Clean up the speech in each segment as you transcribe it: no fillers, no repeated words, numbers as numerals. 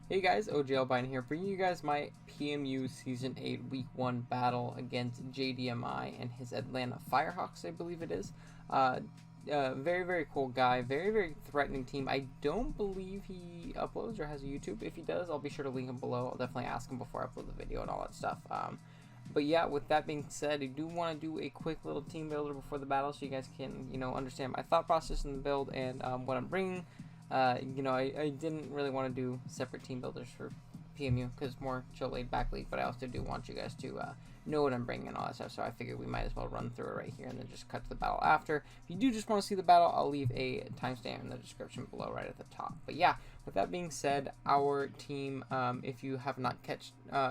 Hey guys, OGLBine here, bringing you guys my PMU Season 8 Week 1 battle against JDMI and his Atlanta Firehawks, I believe it is. Very, very cool guy, very, very threatening team. I don't believe he uploads or has a YouTube. If he does, I'll be sure to link him below. I'll definitely ask him before I upload the video and all that stuff. But yeah, with that being said, I do want to do a quick little team builder before the battle so you guys can, understand my thought process in the build and what I'm bringing. I didn't really want to do separate team builders for PMU because it's more chill laid back league, but I also do want you guys to know what I'm bringing and all that stuff, so I figured we might as well run through it right here and then just cut to the battle after. If you do just want to see the battle, I'll leave a timestamp in the description below right at the top. But yeah, with that being said, our team, if you have not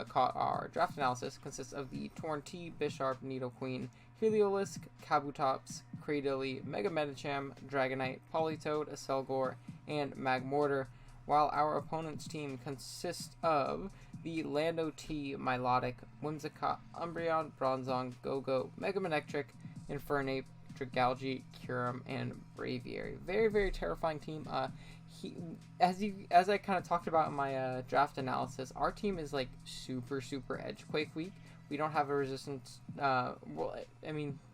caught our draft analysis, consists of the Torn T, Bisharp, Nidoqueen, Heliolisk, Kabutops, Cradily, Mega Medicham, Dragonite, Politoed, Acelgor, and Magmortar, while our opponent's team consists of the Lando T, Milotic, Whimsicott, Umbreon, Bronzong, Go-Go, Mega Manectric, Infernape, Dragalge, Kyurem, and Braviary. Very, very terrifying team. As I kind of talked about in my draft analysis, our team is like super Edgequake weak. We don't have a resistance.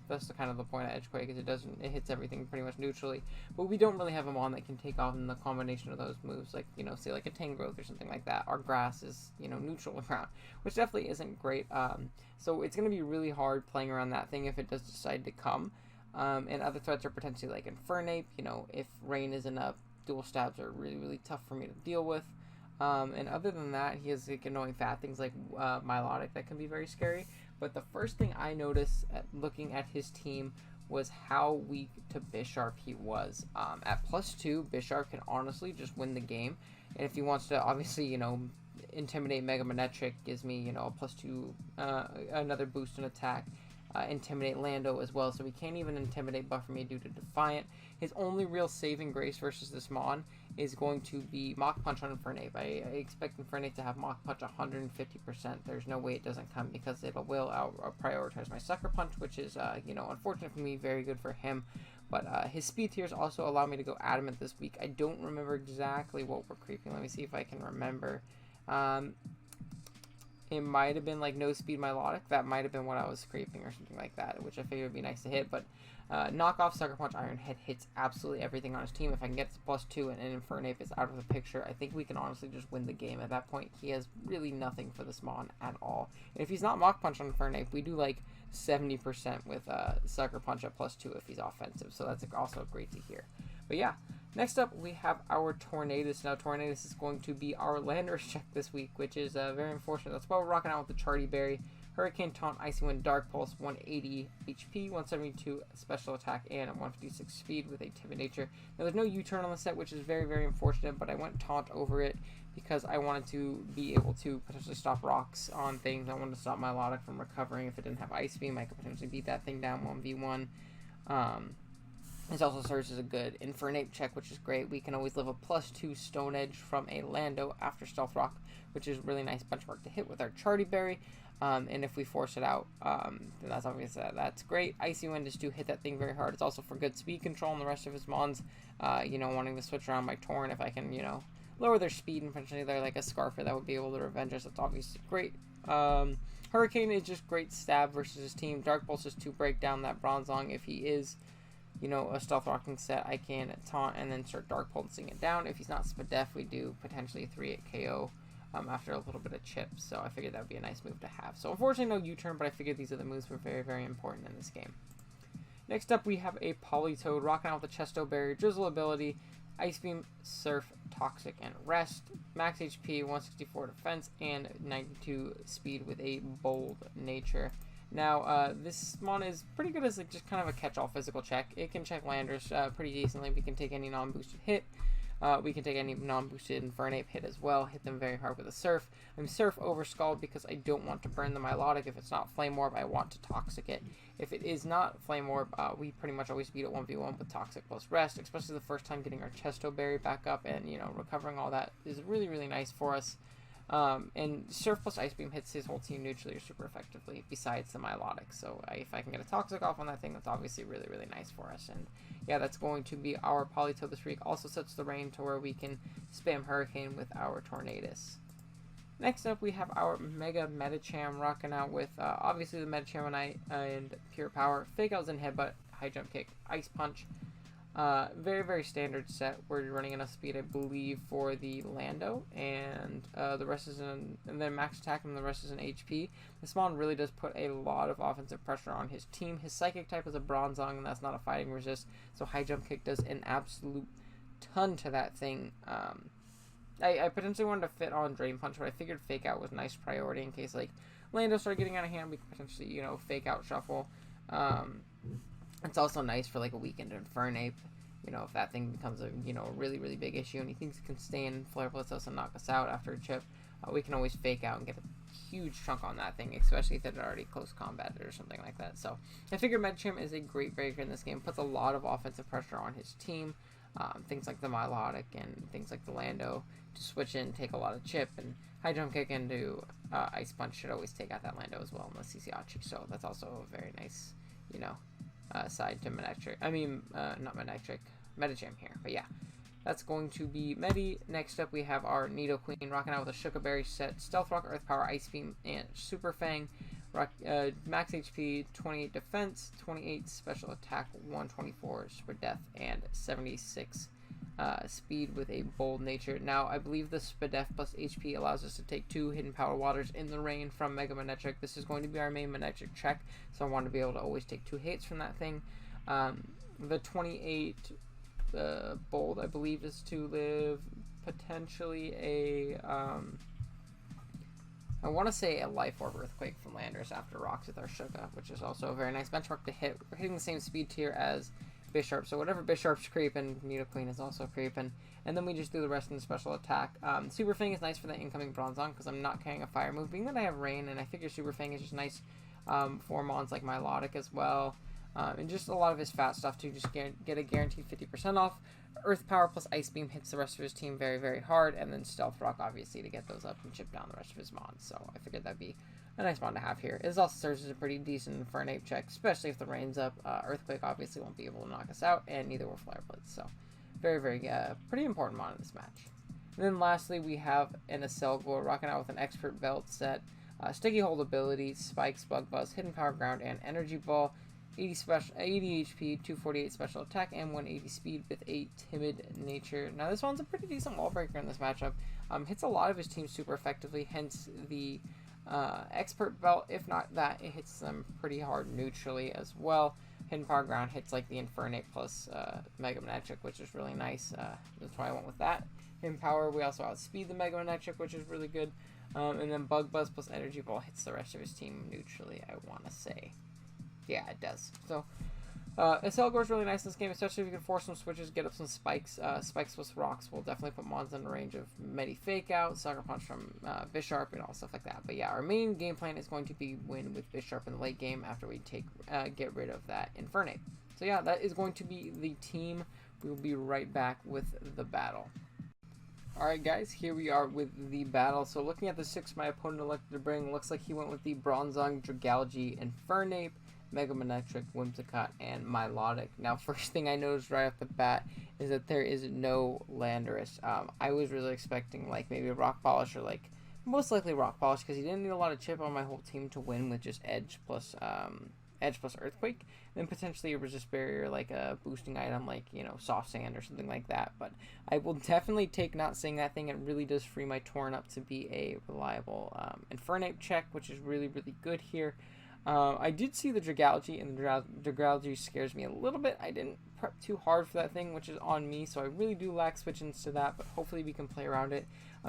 That's the kind of the point of Edgequake is it hits everything pretty much neutrally, but we don't really have a mon that can take off in the combination of those moves, like say like a Tangrowth or something like that. Our grass is neutral ground, which definitely isn't great. So it's gonna be really hard playing around that thing if it does decide to come. And other threats are potentially like Infernape. If rain isn't up, dual stabs are really tough for me to deal with. And other than that, he has like annoying fat things like Milotic that can be very scary. But the first thing I noticed looking at his team was how weak to Bisharp he was. At +2, Bisharp can honestly just win the game. And if he wants to, obviously, intimidate Mega Manectric, gives me, a +2, another boost in attack. Intimidate Lando as well, so he can't even intimidate Buffer Me due to Defiant. His only real saving grace versus this Mon is going to be Mach Punch on Infernape. I expect Infernape to have Mach Punch 150%. There's no way it doesn't come because it will prioritize my Sucker Punch, which is, unfortunate for me, very good for him. But his speed tiers also allow me to go Adamant this week. I don't remember exactly what we're creeping. Let me see if I can remember. It might have been like no speed Milotic. That might have been what I was creeping or something like that, which I figured would be nice to hit. But knockoff Sucker Punch Iron Head hits absolutely everything on his team. If I can get to +2 and Infernape is out of the picture, I think we can honestly just win the game. At that point, he has really nothing for this Mon at all. And if he's not Mach Punch on Infernape, we do like 70% with Sucker Punch at +2 if he's offensive. So that's also great to hear. But yeah, next up we have our Tornadus. Now Tornadus is going to be our Landorus check this week, which is very unfortunate. That's why we're rocking out with the Charty Berry, Hurricane Taunt, Icy Wind, Dark Pulse, 180 HP, 172 special attack, and 156 speed with a Timid Nature. Now there's no U-turn on the set, which is very unfortunate, but I went Taunt over it because I wanted to be able to potentially stop rocks on things. I wanted to stop Milotic from recovering. If it didn't have Ice Beam, I could potentially beat that thing down 1v1. This also serves as a good Infernape check, which is great. We can always live a +2 Stone Edge from a Lando after Stealth Rock, which is a really nice benchmark to hit with our Charty Berry. And if we force it out, then that's obvious. That's great. Icy Wind is to hit that thing very hard. It's also for good speed control on the rest of his mons. Wanting to switch around my Torn if I can, lower their speed and potentially they're like a Scarfer that would be able to revenge us. That's obviously great. Hurricane is just great stab versus his team. Dark Pulse is to break down that Bronzong if he is a stealth rocking set. I can taunt and then start dark pulsing it down. If he's not Spadef, we do potentially 3-8 KO after a little bit of chips. So I figured that would be a nice move to have. So unfortunately no U-turn, but I figured these other moves were very important in this game. Next up we have a Politoed rocking out with the Chesto Berry, Drizzle ability, Ice Beam, Surf, Toxic, and Rest. Max HP, 164 defense, and 92 speed with a bold nature. Now, this Mon is pretty good as like just kind of a catch-all physical check. It can check Landers pretty decently. We can take any non-boosted hit. We can take any non-boosted Infernape hit as well. Hit them very hard with a Surf. I'm Surf over Scald because I don't want to burn the Milotic. If it's not Flame Orb, I want to Toxic it. If it is not Flame Orb, we pretty much always beat it 1v1 with Toxic plus Rest, especially the first time getting our Chesto Berry back up and, recovering all that is really nice for us. And Surf plus Ice Beam hits his whole team neutrally or super effectively, besides the Milotic. So if I can get a Toxic off on that thing, that's obviously really, really nice for us. And yeah, that's going to be our Polito this week. Also sets the rain to where we can spam Hurricane with our Tornadus. Next up, we have our Mega Medicham rocking out with, obviously, the Medicham and Pure Power. Fake Out's in Headbutt, High Jump Kick, Ice Punch. Very, very standard set. We're running enough speed, I believe, for the Lando, and the rest is in, and then max attack, and the rest is in HP. This Mon really does put a lot of offensive pressure on his team. His Psychic type is a Bronzong, and that's not a fighting resist, so High Jump Kick does an absolute ton to that thing. I potentially wanted to fit on Drain Punch, but I figured Fake Out was a nice priority in case, like, Lando started getting out of hand. We could potentially, you know, Fake Out Shuffle. It's also nice for, like, a weakened Infernape. You know, if that thing becomes a, you know, a really, really big issue and he thinks he can stay in Flare Blitz us and knock us out after a chip, we can always Fake Out and get a huge chunk on that thing, especially if they're already close combat or something like that. So I figure Medicham is a great breaker in this game, puts a lot of offensive pressure on his team. Things like the Milotic and things like the Lando to switch in, take a lot of chip, and High Jump Kick into Ice Punch should always take out that Lando as well, unless he's Yachi. So that's also a very nice, you know, side to Manectric. I mean, not Manectric, Medicham here. But yeah, that's going to be Medi. Next up, we have our Nidoqueen rocking out with a Shuka Berry set, Stealth Rock, Earth Power, Ice Beam, and Super Fang. Max HP, 28 defense, 28 special attack, 124 super death, and 76 speed with a bold nature. Now, I believe the Spadef plus HP allows us to take 2 hidden power waters in the rain from Mega Manectric. This is going to be our main Manectric check, so I want to be able to always take 2 hits from that thing. The 28 bold, I believe, is to live potentially a I want to say a Life Orb Earthquake from Landers after Rocks with our Shuka, which is also a very nice benchmark to hit. We're hitting the same speed tier as Bisharp, so whatever Bisharp's creeping, Nidoqueen is also creeping. And then we just do the rest in the special attack. Super Fang is nice for the incoming Bronzong because I'm not carrying a fire move, being that I have Rain, and I figure Super Fang is just nice for Mons like Milotic as well. And just a lot of his fat stuff to just get a guaranteed 50% off. Earth Power plus Ice Beam hits the rest of his team very, very hard, and then Stealth Rock, obviously, to get those up and chip down the rest of his Mons. So I figured that'd be a nice Mon to have here. It also serves as a pretty decent Infernape check, especially if the rain's up. Earthquake obviously won't be able to knock us out, and neither will Flare Blitz. So very, very pretty important Mon in this match. And then lastly, we have an Acelgor rocking out with an Expert Belt set, Sticky Hold ability, Spikes, Bug Buzz, Hidden Power Ground, and Energy Ball. 80 HP, 248 special attack, and 180 speed with a timid nature. Now this one's a pretty decent wall breaker in this matchup. Hits a lot of his team super effectively, hence the Expert Belt. If not that, it hits them pretty hard neutrally as well. Hidden Power Ground hits like the Infernape plus Mega Manectric, which is really nice. That's why I went with that. Hidden Power, we also outspeed the Mega Manectric, which is really good. And then Bug Buzz plus Energy Ball hits the rest of his team neutrally, I want to say. Yeah, it does. So, Acelgor is really nice in this game, especially if you can force some switches, get up some spikes. Spikes plus rocks will definitely put Mons in the range of Medi Fake Out, Sucker Punch from Bisharp, and all stuff like that. But yeah, our main game plan is going to be win with Bisharp in the late game after we get rid of that Infernape. So yeah, that is going to be the team. We will be right back with the battle. Alright guys, here we are with the battle. So looking at the 6 my opponent elected to bring, looks like he went with the Bronzong, Dragalge, Infernape, Mega Manectric, Whimsicott, and Milotic. Now, first thing I noticed right off the bat is that there is no Landorus. I was really expecting, like, maybe a Rock Polish or, like, most likely Rock Polish, because he didn't need a lot of chip on my whole team to win with just Edge plus Earthquake, and then potentially a Resist Barrier, like a boosting item, like, you know, Soft Sand or something like that. But I will definitely take not saying that thing. It really does free my Torn up to be a reliable Infernape check, which is really, really good here. I did see the Dragalge, and the Dragalge scares me a little bit. I didn't prep too hard for that thing, which is on me, so I really do lack switch-ins to that, but hopefully we can play around it.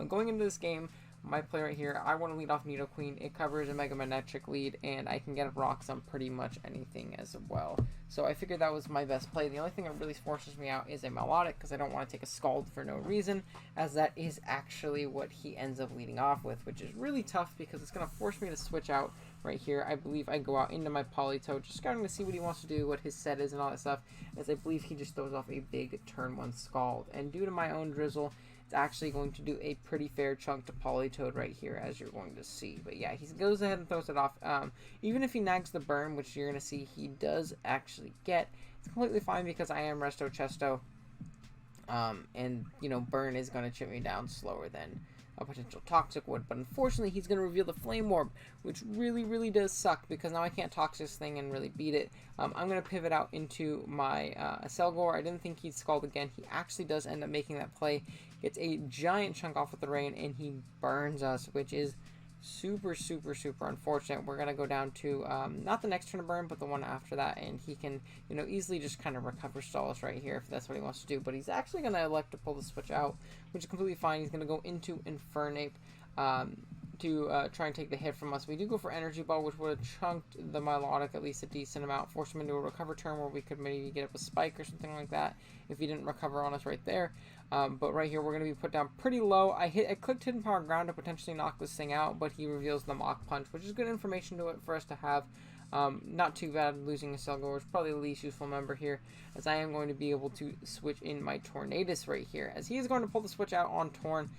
Going into this game, my play right here, I want to lead off Nidoqueen. It covers a Mega Manectric lead, and I can get rocks on pretty much anything as well. So I figured that was my best play. The only thing that really forces me out is a Milotic, because I don't want to take a Scald for no reason, as that is actually what he ends up leading off with, which is really tough because it's going to force me to switch out right here. I believe I go out into my Polito, just scouting to see what he wants to do, what his set is, and all that stuff, as I believe he just throws off a big turn 1 Scald. And due to my own drizzle, it's actually going to do a pretty fair chunk to Politoed right here, as you're going to see. But yeah, he goes ahead and throws it off. Even if he nags the burn, which you're going to see he does actually get, it's completely fine because I am Resto Chesto. And, you know, burn is going to chip me down slower than a potential Toxic would. But unfortunately, he's going to reveal the Flame Orb, which really does suck because now I can't Toxic this thing and really beat it. I'm going to pivot out into my Selgor. I didn't think he'd Scald again. He actually does end up making that play. Gets a giant chunk off with the rain, and he burns us, which is super unfortunate. We're going to go down to not the next turn of burn, but the one after that, and he can, you know, easily just kind of recover stall us right here if that's what he wants to do. But he's actually going to elect to pull the switch out, which is completely fine. He's going to go into Infernape to try and take the hit from us. We do go for Energy Ball, which would have chunked the Milotic at least a decent amount, force him into a recover turn where we could maybe get up a Spike or something like that if he didn't recover on us right there. But right here, we're going to be put down pretty low. I clicked Hidden Power Ground to potentially knock this thing out, but he reveals the Mach Punch, which is good information to it for us to have. Not too bad losing a Selgor is probably the least useful member here, as I am going to be able to switch in my Tornadus right here, as he is going to pull the switch out on Torn.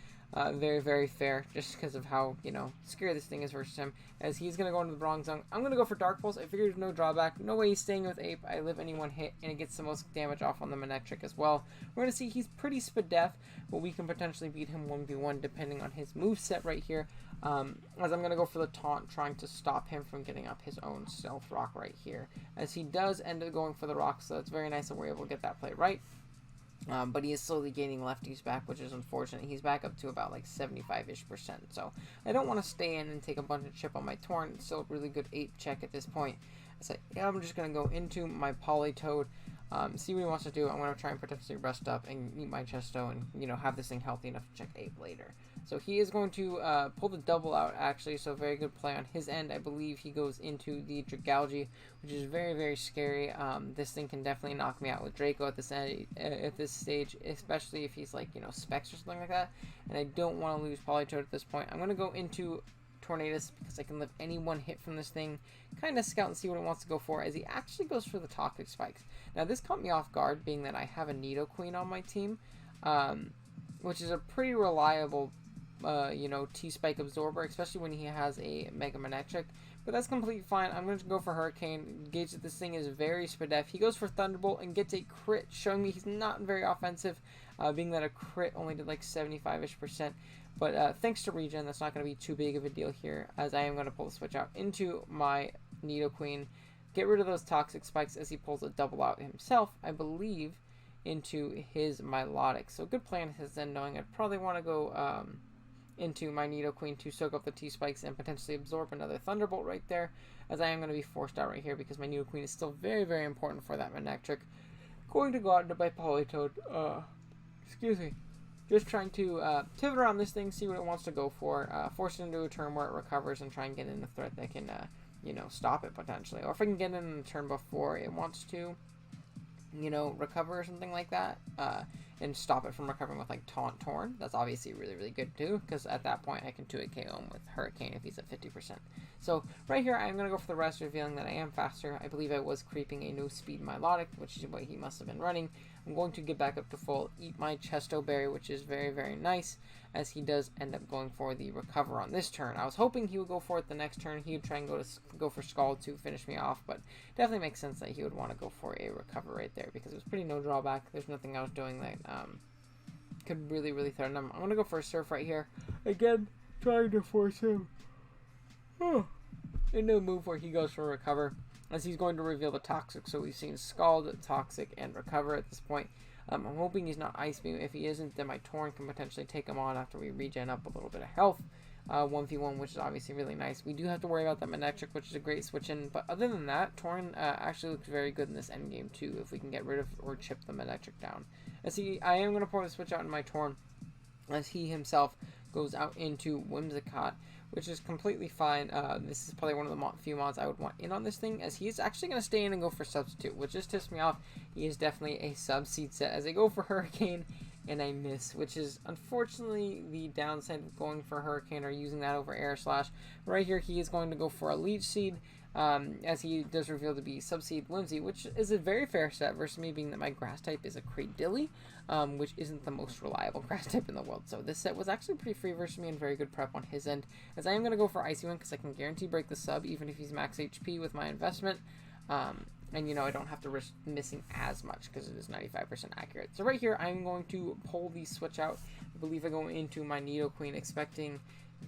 Very fair, just because of how, you know, scary this thing is versus him, as he's going to go into the wrong zone. I'm going to go for Dark Pulse. I figured there's no drawback. No way he's staying with Ape. I live any one hit, and it gets the most damage off on the Manectric as well. We're going to see he's pretty Spadef, but we can potentially beat him 1v1 depending on his moveset right here, as I'm going to go for the Taunt, trying to stop him from getting up his own Stealth Rock right here, as he does end up going for the Rock, so it's very nice that we're able to get that play right. But he is slowly gaining lefties back, which is unfortunate. He's back up to about like 75-ish%. So I don't want to stay in and take a bunch of chip on my Torn. It's still a really good 8 check at this point. So yeah, I'm just going to go into my Politoed, see what he wants to do. I'm going to try and potentially rest up and eat my Chesto and, you know, have this thing healthy enough to check 8 later. So he is going to pull the double out, actually, so very good play on his end. I believe he goes into the Dragalge, which is very scary. This thing can definitely knock me out with Draco at this stage, especially if he's like, you know, Specs or something like that. And I don't want to lose Politoed at this point. I'm going to go into Tornadus because I can live any one hit from this thing, kind of scout and see what it wants to go for, as he actually goes for the Toxic Spikes. Now this caught me off guard, being that I have a Nidoqueen on my team, which is a pretty reliable you know, T-Spike absorber, especially when he has a Mega Manectric. But that's completely fine. I'm going to go for Hurricane, gauge that this thing is very Spadef. He goes for Thunderbolt and gets a crit, showing me he's not very offensive, being that a crit only did like 75-ish%. But thanks to regen, that's not going to be too big of a deal here, as I am going to pull the switch out into my Nidoqueen, get rid of those Toxic Spikes as he pulls a double out himself, I believe, into his Milotic. So good play on his end, knowing I'd probably want to go into my Nidoqueen to soak up the T-Spikes and potentially absorb another Thunderbolt right there, as I am going to be forced out right here because my Nidoqueen is still very important for that Manectric. Going to go out into my Politoed, excuse me, just trying to pivot around this thing, see what it wants to go for, force it into a turn where it recovers and try and get in a threat that can, you know, stop it potentially. Or if I can get in a turn before it wants to, you know, recover or something like that, and stop it from recovering with like Taunt Torn. That's obviously really good too, because at that point I can 2-hit KO him with Hurricane if he's at 50%. So right here I'm going to go for the rest, revealing that I am faster. I believe I was creeping a no speed Milotic, which is what he must have been running. I'm going to get back up to full, eat my Chesto Berry, which is very nice, as he does end up going for the recover on this turn. I was hoping he would go for it the next turn. He would try and go for Scald to finish me off, but definitely makes sense that he would want to go for a recover right there, because it was pretty no drawback. There's nothing I was doing that could really threaten him. I'm going to go for a Surf right here. Again, trying to force him into a move where he goes for a recover, as he's going to reveal the Toxic. So we've seen Scald, Toxic, and Recover at this point. I'm hoping he's not Ice Beam. If he isn't, then my Torn can potentially take him on after we regen up a little bit of health. 1v1, which is obviously really nice. We do have to worry about that Manectric, which is a great switch in, but other than that, Torn actually looks very good in this endgame too, if we can get rid of or chip the Manectric down. As I am going to pour the switch out in my Torn, as he himself goes out into Whimsicott, which is completely fine. This is probably one of the few mods I would want in on this thing, as he is actually going to stay in and go for Substitute, which just tips me off. He is definitely a sub-seed set, as they go for Hurricane, and I miss, which is unfortunately the downside of going for Hurricane or using that over Air Slash. Right here, he is going to go for a Leech Seed, as he does reveal to be Subseed Whimsy, which is a very fair set versus me, being that my grass type is a Cradilly, which isn't the most reliable grass type in the world. So this set was actually pretty free versus me and very good prep on his end, as I am going to go for Icy Wind because I can guarantee break the sub even if he's max HP with my investment. And, you know, I don't have to risk missing as much because it is 95% accurate. So right here, I'm going to pull the switch out. I believe I go into my Nidoqueen expecting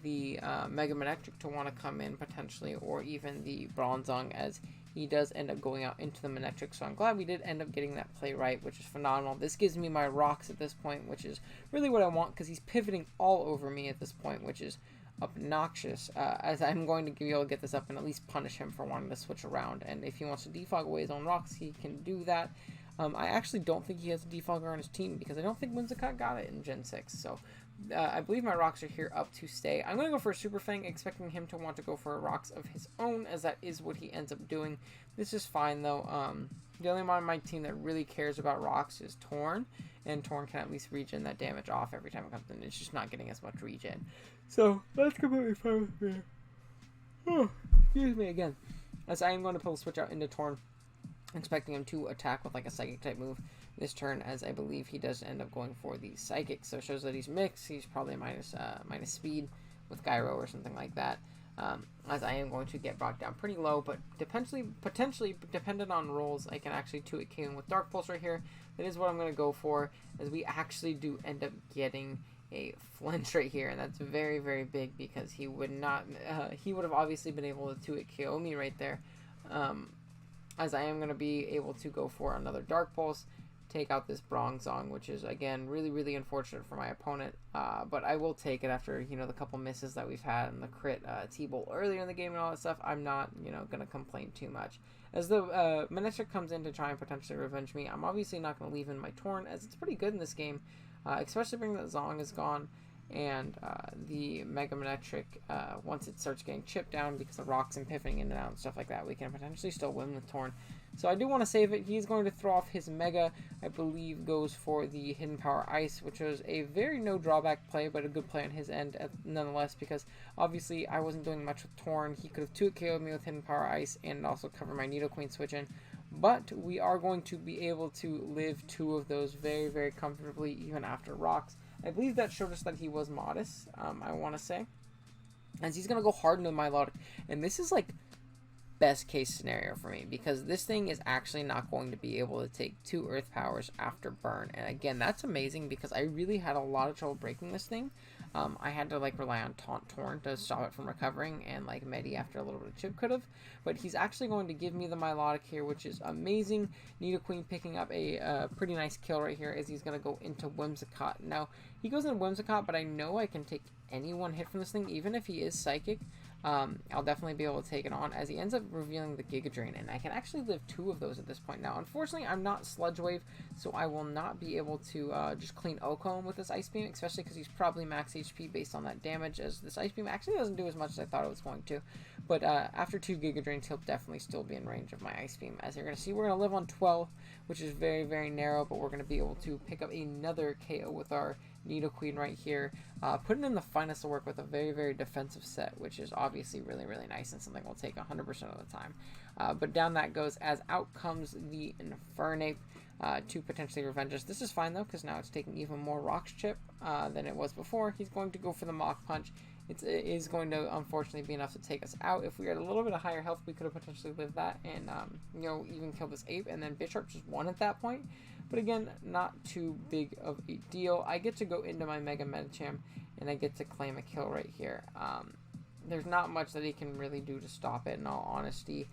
the Mega Manectric to want to come in potentially, or even the Bronzong, as he does end up going out into the Manectric. So I'm glad we did end up getting that play right, which is phenomenal. This gives me my rocks at this point, which is really what I want because he's pivoting all over me at this point, which is obnoxious, as I'm going to be able to get this up and at least punish him for wanting to switch around. And if he wants to defog away his own rocks, he can do that. I actually don't think he has a defogger on his team because I don't think Whimsicott got it in Gen 6. So I believe my rocks are here up to stay. I'm going to go for a Super Fang, expecting him to want to go for rocks of his own, as that is what he ends up doing. This is fine though. The only one on my team that really cares about rocks is Torn, and Torn can at least regen that damage off every time it comes in. It's just not getting as much regen. So that's completely fine with me. Oh, excuse me again. As I am going to pull the switch out into Torn, expecting him to attack with like a Psychic type move this turn, as I believe he does end up going for the Psychic. So it shows that he's mixed. He's probably minus speed with Gyro or something like that. As I am going to get brought down pretty low, but potentially dependent on rolls, I can actually 2-hit KO him with Dark Pulse right here. That is what I'm going to go for, as we actually do end up getting a flinch right here, and that's very, very big because he would not, he would have obviously been able to 2-hit KO me right there, as I am going to be able to go for another Dark Pulse, take out this Bronzong, which is again really, really unfortunate for my opponent, but I will take it after, you know, the couple misses that we've had and the crit T-Bolt earlier in the game and all that stuff. I'm not, you know, going to complain too much. As the Manectric comes in to try and potentially revenge me, I'm obviously not going to leave in my Torn, as it's pretty good in this game, especially being that Zong is gone, and the Mega Manectric, once it starts getting chipped down because of rocks and pivoting in and out and stuff like that, we can potentially still win with Torn. So I do want to save it. He's going to throw off his Mega, I believe goes for the Hidden Power Ice, which was a very no drawback play, but a good play on his end nonetheless, because obviously I wasn't doing much with Torn. He could have 2-hit KO'd me with Hidden Power Ice and also cover my Nidoqueen switch in. But we are going to be able to live 2 of those very, very comfortably, even after rocks. I believe that showed us that he was modest, I want to say. As he's going to go hard into my Milotic. And this is like best case scenario for me, because this thing is actually not going to be able to take 2 Earth Powers after burn. And again, that's amazing because I really had a lot of trouble breaking this thing. I had to like rely on Taunt Torn to stop it from recovering, and like Medi after a little bit of chip could have. But he's actually going to give me the Milotic here, which is amazing. Nidoqueen picking up a pretty nice kill right here, as he's going to go into Whimsicott. Now, he goes into Whimsicott, but I know I can take any one hit from this thing, even if he is Psychic. I'll definitely be able to take it on, as he ends up revealing the Giga Drain, and I can actually live 2 of those at this point. Now, unfortunately, I'm not Sludge Wave, so I will not be able to just clean Ocone with this Ice Beam, especially because he's probably max HP based on that damage, as this Ice Beam actually doesn't do as much as I thought it was going to. But after 2 Giga Drains, he'll definitely still be in range of my Ice Beam. As you're going to see, we're going to live on 12, which is very, very narrow, but we're going to be able to pick up another KO with our Nidoqueen right here, putting in the finest of work with a very, very defensive set, which is obviously really, really nice and something we'll take 100% of the time. But down that goes, as out comes the Infernape to potentially revenge us. This is fine though, because now it's taking even more Rocks Chip than it was before. He's going to go for the Mach Punch. It is going to unfortunately be enough to take us out. If we had a little bit of higher health, we could have potentially lived that and you know, even killed this ape, and then Bisharp just won at that point. But again, not too big of a deal. I get to go into my Mega Medicham, and I get to claim a kill right here. There's not much that he can really do to stop it, in all honesty.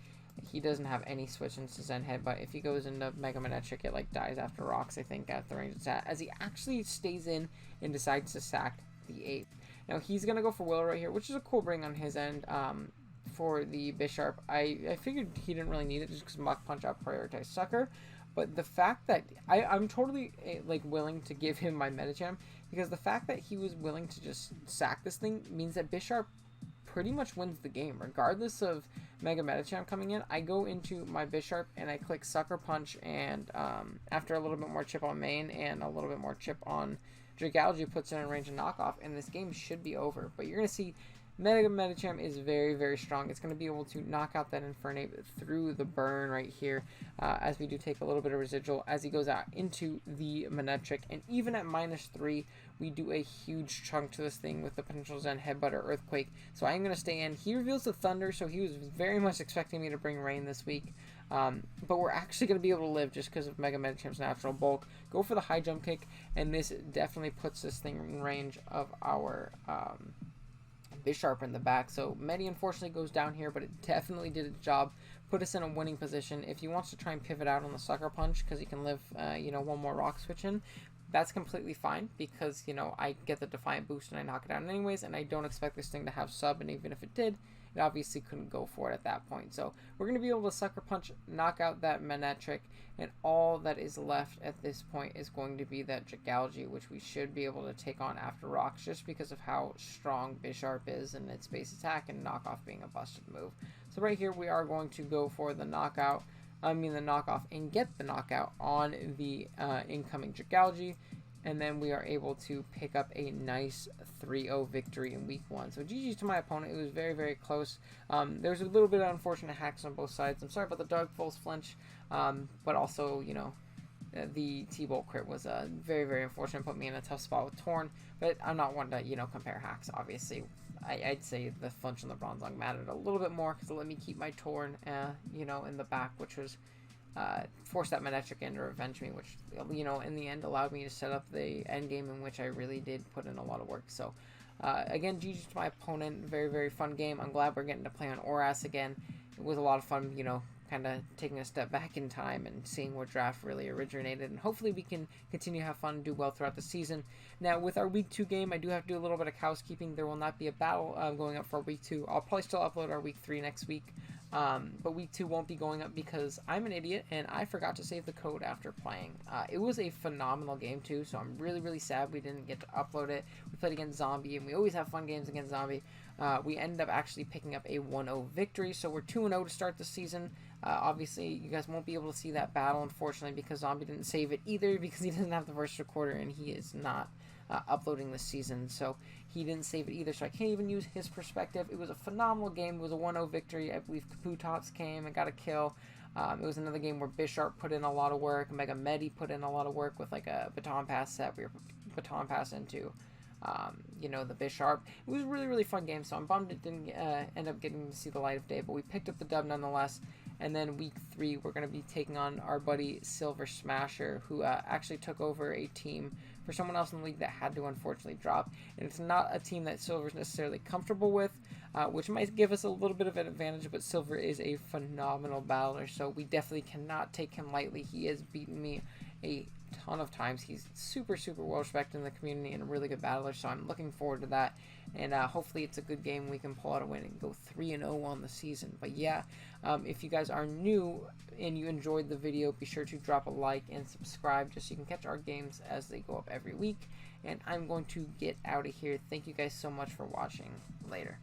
He doesn't have any switch into Zen Headbutt. If he goes into Mega Manectric, it like dies after rocks, I think, at the range it's at, as he actually stays in and decides to sack the ape. Now he's going to go for Willow right here, which is a cool bring on his end. For the Bisharp, I figured he didn't really need it just because Mach Punch out prioritized Sucker. But the fact that I'm totally like willing to give him my Medicham, because the fact that he was willing to just sack this thing means that Bisharp pretty much wins the game. Regardless of Mega Medicham coming in, I go into my Bisharp and I click Sucker Punch, and after a little bit more chip on main and a little bit more chip on Dragalge, puts it in range of knockoff, and this game should be over. But you're going to see Mega Medicham is very, very strong. It's going to be able to knock out that Infernape through the burn right here, as we do take a little bit of residual as he goes out into the Manectric. And even at -3, we do a huge chunk to this thing with the potential Zen Headbutt or Earthquake. So I'm going to stay in. He reveals the Thunder, so he was very much expecting me to bring Rain this week. But we're actually going to be able to live just because of Mega Medicham's natural bulk. Go for the high jump kick, and this definitely puts this thing in range of our Bisharp in the back. So Medi unfortunately goes down here, but it definitely did its job. Put us in a winning position. If he wants to try and pivot out on the Sucker Punch because he can live, one more Rock Switch in, that's completely fine because, I get the Defiant boost and I knock it out anyways, and I don't expect this thing to have sub, and even if it did, it obviously couldn't go for it at that point. So we're going to be able to Sucker Punch, knock out that Manectric, and all that is left at this point is going to be that Dragalge, which we should be able to take on after Rocks just because of how strong Bisharp is and its base attack and knockoff being a busted move. So right here we are going to go for the knockoff and get the knockout on the incoming Dragalge. And then we are able to pick up a nice 3-0 victory in week 1. So GG to my opponent. It was very, very close. There's a little bit of unfortunate hacks on both sides. I'm sorry about the Dark Pulse flinch, but also, the T-Bolt crit was very, very unfortunate. Put me in a tough spot with Torn, but I'm not one to, compare hacks, obviously. I'd say the flinch on the Bronzong mattered a little bit more because it let me keep my Torn, in the back, which was forced that Manectric in to revenge me, which, in the end allowed me to set up the end game in which I really did put in a lot of work. So, again, GG to my opponent. Very, very fun game. I'm glad we're getting to play on ORAS again. It was a lot of fun, kind of taking a step back in time and seeing where draft really originated, and hopefully we can continue to have fun and do well throughout the season. Now, with our week 2 game, I do have to do a little bit of housekeeping. There will not be a battle going up for week 2. I'll probably still upload our week 3 next week, but week 2 won't be going up because I'm an idiot and I forgot to save the code after playing. It was a phenomenal game too, so I'm really, really sad we didn't get to upload it. We played against Zombie, and we always have fun games against Zombie. We ended up actually picking up a 1-0 victory, so we're 2-0 to start the season. Obviously, you guys won't be able to see that battle, unfortunately, because Zombie didn't save it either, because he doesn't have the first recorder, and he is not uploading this season, so he didn't save it either, so I can't even use his perspective. It was a phenomenal game. It was a 1-0 victory. I believe Kaputots came and got a kill. It was another game where Bisharp put in a lot of work. Mega Medi put in a lot of work with like a baton pass set. We were baton pass into the Bisharp. It was a really, really fun game, so I'm bummed it didn't end up getting to see the light of day, but we picked up the dub nonetheless. And then week 3, we're going to be taking on our buddy Silver Smasher, who actually took over a team for someone else in the league that had to unfortunately drop. And it's not a team that Silver's necessarily comfortable with, which might give us a little bit of an advantage, but Silver is a phenomenal battler, so we definitely cannot take him lightly. He has beaten me a ton of times. He's super, super well respected in the community and a really good battler, so I'm looking forward to that. And hopefully it's a good game. We can pull out a win and go 3-0 on the season. But yeah, if you guys are new and you enjoyed the video, be sure to drop a like and subscribe just so you can catch our games as they go up every week. And I'm going to get out of here. Thank you guys so much for watching. Later.